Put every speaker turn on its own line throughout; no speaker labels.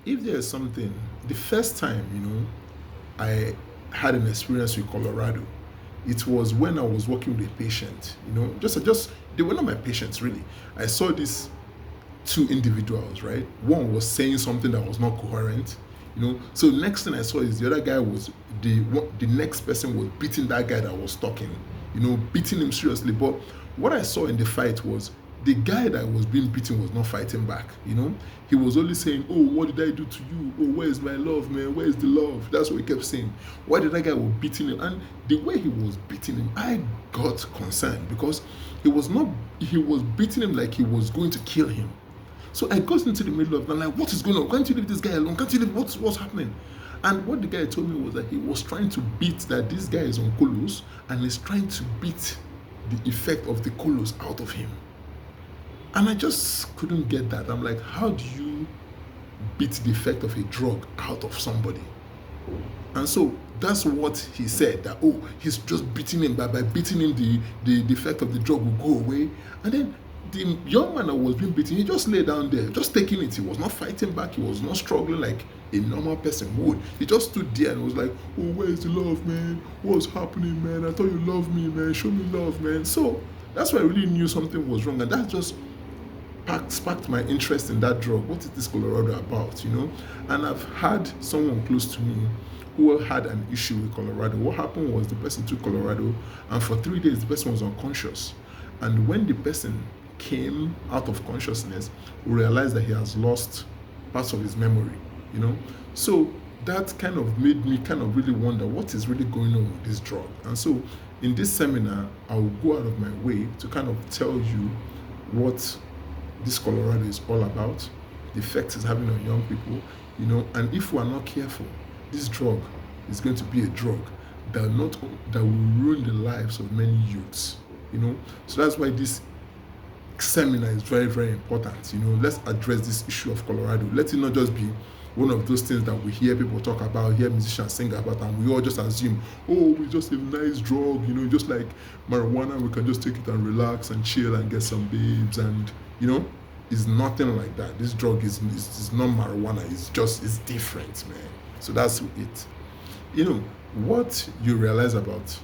if there's something, the first time, I had an experience with Colorado, it was when I was working with a patient, just they were not my patients really. I saw these two individuals, right? One was saying something that was not coherent, So next thing I saw is the other guy was the next person was beating that guy that was talking, beating him seriously. But what I saw in the fight was the guy that was being beaten was not fighting back, He was only saying, "Oh, what did I do to you? Oh, where is my love, man? Where is the love?" That's what he kept saying. Why did that guy was beating him? And the way he was beating him, I got concerned because he was beating him like he was going to kill him. So I got into the middle of the night, like, what is going on? Can't you leave this guy alone? Can't you leave? What's happening? And what the guy told me was that he was trying to beat that this guy is on Colos and he's trying to beat the effect of the Colos out of him. And I just couldn't get that. I'm like, how do you beat the effect of a drug out of somebody? And so that's what he said, that, oh, he's just beating him, by beating him, the effect of the drug will go away. And then the young man that was being beaten, he just lay down there, just taking it. He was not fighting back. He was not struggling like a normal person would. He just stood there and was like, "Oh, where's the love, man? What's happening, man? I thought you loved me, man. Show me love, man." So that's why I really knew something was wrong. And that just sparked my interest in that drug. What is this Colorado about, And I've had someone close to me who had an issue with Colorado. What happened was the person took Colorado, and for 3 days the person was unconscious. And when the person came out of consciousness, we realized that he has lost parts of his memory, So that kind of made me kind of really wonder what is really going on with this drug. And so in this seminar, I will go out of my way to kind of tell you what this Colorado is all about, the effects it's having on young people, and if we are not careful, this drug is going to be a drug that will ruin the lives of many youths, So that's why this seminar is very, very important. Let's address this issue of Colorado. Let it not just be one of those things that we hear people talk about, hear musicians sing about, and we all just assume, oh, it's just a nice drug, just like marijuana, we can just take it and relax and chill and get some babes, and it's nothing like that. This drug is not marijuana. It's different, man. So that's it. What you realize about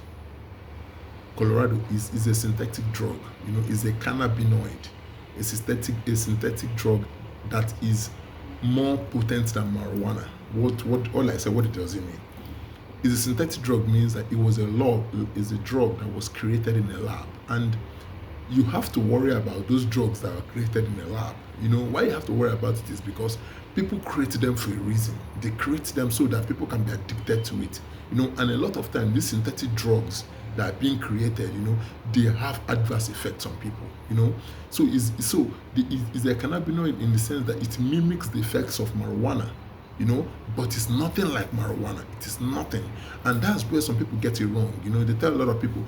Colorado is a synthetic drug. Is a cannabinoid, a synthetic drug that is more potent than marijuana. All I said, what does it mean? Is a synthetic drug means that is a drug that was created in a lab, and you have to worry about those drugs that are created in a lab. Why you have to worry about it is because people create them for a reason. They create them so that people can be addicted to it. And a lot of times these synthetic drugs that are being created, they have adverse effects on people, So it's a cannabinoid in the sense that it mimics the effects of marijuana, but it's nothing like marijuana. It is nothing. And that's where some people get it wrong. They tell a lot of people,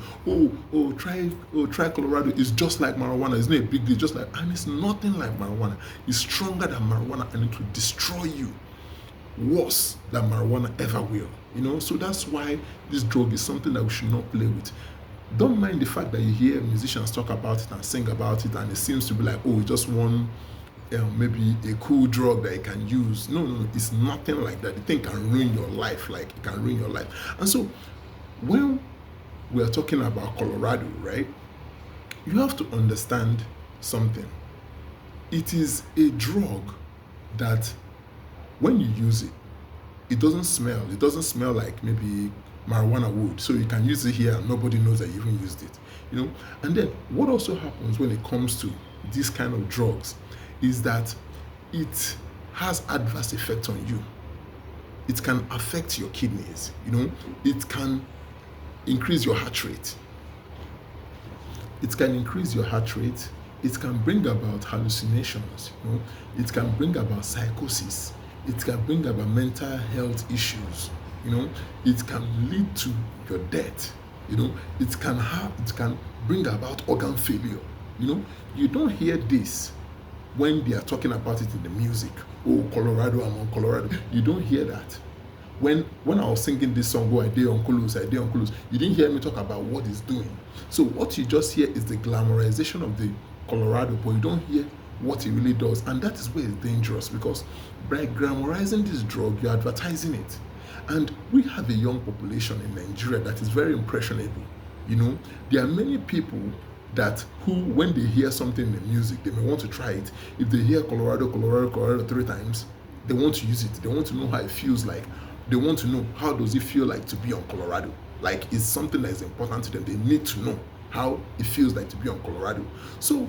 try Colorado. It's just like marijuana. It's not a big deal, and it's nothing like marijuana. It's stronger than marijuana, and it will destroy you worse than marijuana ever will. So that's why this drug is something that we should not play with. Don't mind the fact that you hear musicians talk about it and sing about it, and it seems to be like, oh, it's just one maybe a cool drug that you can use. No, it's nothing like that. The thing can ruin your life, And so when we are talking about Colorado, right, you have to understand something. It is a drug that when you use it, it doesn't smell. It doesn't smell like maybe marijuana would. So you can use it here and nobody knows that you even used it. And then what also happens when it comes to these kind of drugs is that it has adverse effects on you. It can affect your kidneys. It can increase your heart rate. It can bring about hallucinations. It can bring about psychosis. It can bring about mental health issues. It can lead to your death. It can bring about organ failure. You don't hear this when they are talking about it in the music. Oh, Colorado, I'm on Colorado. You don't hear that. When I was singing this song, oh, I did on Colos, you didn't hear me talk about what it's doing. So what you just hear is the glamorization of the Colorado, but you don't hear what it really does. And that is where it's dangerous, because by glamorizing this drug, you're advertising it. And we have a young population in Nigeria that is very impressionable. You know, there are many people that who, when they hear something in the music, they may want to try it. If they hear Colorado, Colorado, Colorado 3 times, they want to use it. They want to know how it feels like. They want to know, how does it feel like to be on Colorado? Like, it's something that is important to them. They need to know how it feels like to be on Colorado. So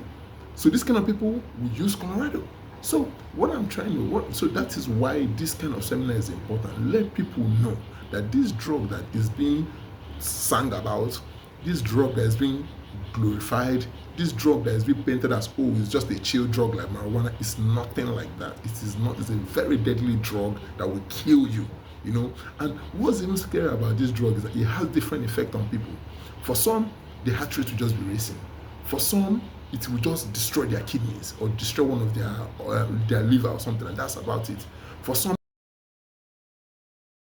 this kind of people will use Colorado. So what I'm trying to so that is why this kind of seminar is important. Let people know that this drug that is being sang about, this drug that is being glorified, this drug that is being painted as, oh, it's just a chill drug like marijuana, is nothing like that. It is not. It's a very deadly drug that will kill you. You know, and what's even scary about this drug is that it has different effect on people. For some, the heart rate will just be racing. For some, it will just destroy their kidneys or destroy one of their liver or something, and that's about it. For some,